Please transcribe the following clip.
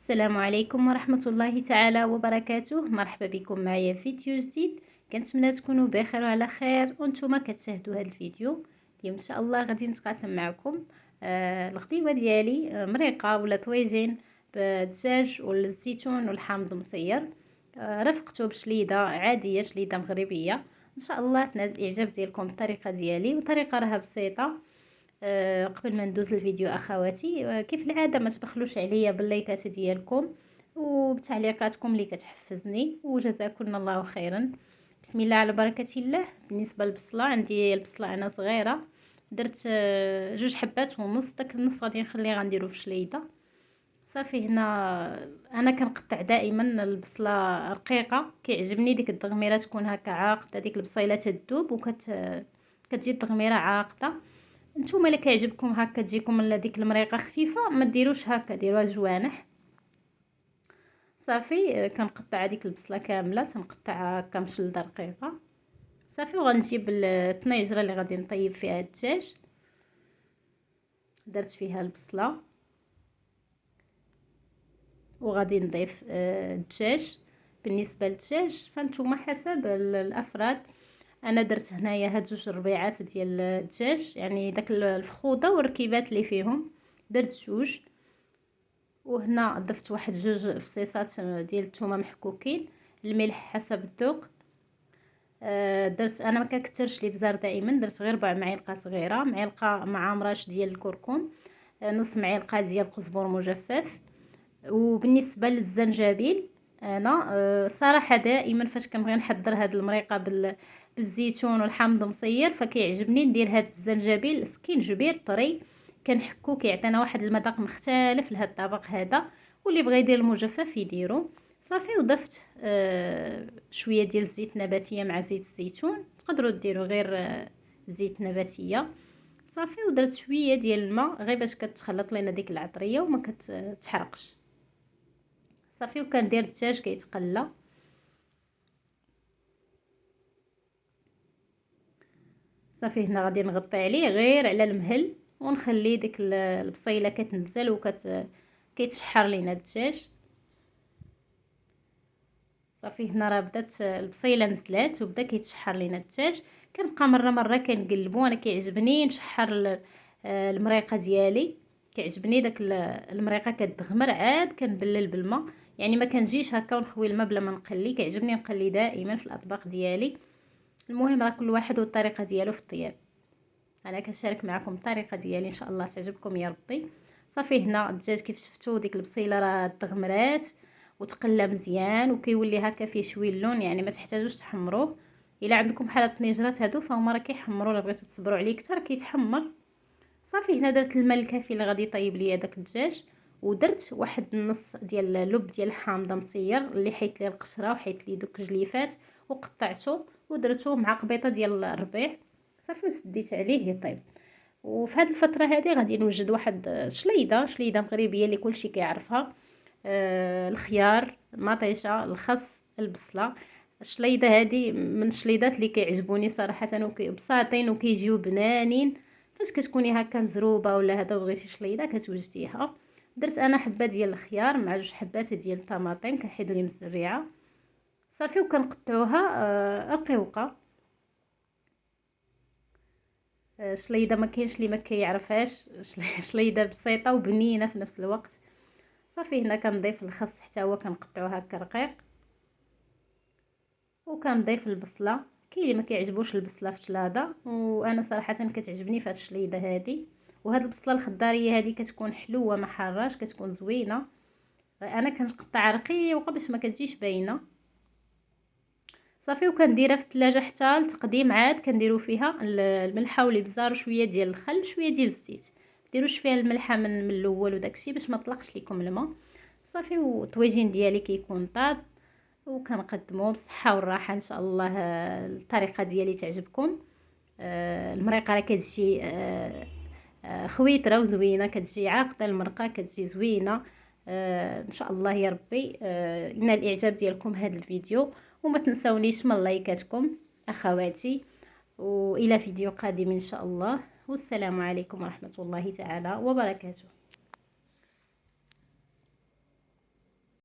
السلام عليكم ورحمة الله تعالى وبركاته. مرحبا بكم معايا في فيديو جديد. كنتمنى تكونوا بخير وعلى خير وانتم كتشاهدوا هذا الفيديو. اليوم ان شاء الله غادي نتقاسم معكم الغديوه ديالي، مريقه ولا طويجين بالدجاج والزيتون والحامض مصير. رفقته بشليده عاديه، شليده مغربيه. ان شاء الله تنال الاعجاب ديالكم الطريقه ديالي، وطريقه راها بسيطه. قبل ما ندوز للفيديو اخواتي، كيف العاده ما تبخلوش عليا باللايكات ديالكم وبتعليقاتكم اللي كتحفزني، وجزاكم الله خيرا. بسم الله على بركه الله. بالنسبه للبصله، عندي البصله انا صغيره، درت 2.5 حبات. داك النص غادي نخليه غنديرو في شليده. صافي هنا انا كنقطع دائما البصله رقيقه، كيعجبني ديك الدغميره تكون هكا عاقده، ديك البصيله تذوب كتجي الدغميره عاقده. نتوما الا كيعجبكم هكا تجيكم من ديك المريقه خفيفه، ما ديروش هكا، ديروها جوانح. صافي كنقطع هذيك البصله كامله، تنقطعها هكا مشلده رقيقه. صافي وغنجيب الطنيجره اللي غادي نطيب فيها الدجاج، درت فيها البصله وغادي نضيف الدجاج. بالنسبه للدجاج فانتوما حسب الافراد. انا درت هنايا هاد 2 ربيعات ديال الدجاج، يعني داك الفخوده والركيبات اللي فيهم، درت 2. وهنا ضفت واحد 2 فصيصات ديال الثومه محكوكين، الملح حسب الذوق. درت انا ما كنكثرش لي بزار دائما، درت غير 4 معالق صغيره، معلقه مع مراش ديال الكركم، نص معلقه ديال القزبر مجفف. وبالنسبه للزنجبيل، انا صراحه دائما فاش كنبغي نحضر هاد المريقه بالزيتون والحامض مصير، فكيعجبني ندير هاد الزنجبيل سكينجبير طري، كنحكو كيعطينا واحد المذاق مختلف لهاد الطبق هذا. واللي بغى يدير المجفف يديرو. صافي وضفت شويه ديال الزيت نباتيه مع زيت الزيتون، تقدروا ديروا غير زيت نباتيه. صافي ودرت شويه ديال الماء غير باش كتخلط لينا ديك العطريه وما كتحرقش. صافي وكندير الدجاج كيتقلى. صافي هنا غادي نغطي عليه غير على المهل ونخلي ديك البصيله كتنزل كيتشحر لينا الدجاج. صافي هنا راه بدات البصيله نزلات وبدا كيتشحر لينا الدجاج. كنبقى مره كنقلبو، انا كيعجبني نشحر المريقه ديالي، كيعجبني داك المريقه كتدغمر، عاد كنبلل بالماء، يعني ما كنجيش هكا ونخوي الماء بلا ما نقلي. كيعجبني نقلي دائما في الاطباق ديالي. المهم راه كل واحد والطريقه ديالو في الطياب، انا كنشارك معكم الطريقه ديالي ان شاء الله تعجبكم يا ربي. صافي هنا الدجاج كيف شفتوا ديك البصيله راه تغمرات وتقلى مزيان وكيولي هكا فيه شويه اللون، يعني ما تحتاجوش تحمروه. الا عندكم بحال الطنيجرات هادو فهما راه كيحمروا، الا بغيتو تصبروا عليه اكثر كيتحمر. صافي هنا درت الماء الكافي اللي غادي يطيب ليا داك الدجاج، ودرت واحد النص ديال اللب ديال الحامضه مصير اللي حيت ليه القشره وحيت ليه دوك الجليفات وقطعته ودرته مع قبيطه ديال الربيع. صافي وسديت عليه يطيب. وفي هذه الفتره هذه غادي نوجد واحد شليده مغربيه اللي كلشي كيعرفها. الخيار، المطيشه، الخس، البصله. الشليده هذه من الشليدات اللي كيعجبوني صراحه، بساطين وكيجيو بنانين. فاش كتكوني هكا مزروبه ولا هذا بغيتي شليده كتوجديها. درت انا حبه ديال الخيار مع 2 حبات ديال الطماطم كنحيدو لي من الزريعه. صافي وكنقطعوها رقيقه. شليده ما كاينش اللي ما كيعرفهاش، شليده بسيطه وبنينه في نفس الوقت. صافي هنا كنضيف الخس حتى هو كنقطعو هكا رقيق، وكنضيف البصله. كاين اللي ما كيعجبوش البصله في الشلاضه، وانا صراحه كتعجبني في هاد الشليده هذه. وهاد البصله الخضاريه هذه كتكون حلوه ما حراش، كتكون زوينه. انا كنقطع رقيقه باش ما كتجيش باينه. صافي وكنديرها في الثلاجه حتى التقديم، عاد كنديروا فيها الملحه والابزار وشويه ديال الخل وشويه ديال الزيت. ديروش فيها الملحه من الاول وداكشي باش ما طلقش لكم الماء. صافي والطويجين ديالي كيكون طاب، وكنقدموه بالصحه والراحه ان شاء الله. الطريقه ديالي تعجبكم. المريقه راه كتجي خويتره وزوينه، كتجي عاقده المرقه، كتجي زوينه. ان شاء الله يا ربي ينال الاعجاب ديالكم هذا الفيديو، وما تنسونيش من لايكاتكم اخواتي. والى فيديو قادم ان شاء الله، والسلام عليكم ورحمه الله تعالى وبركاته.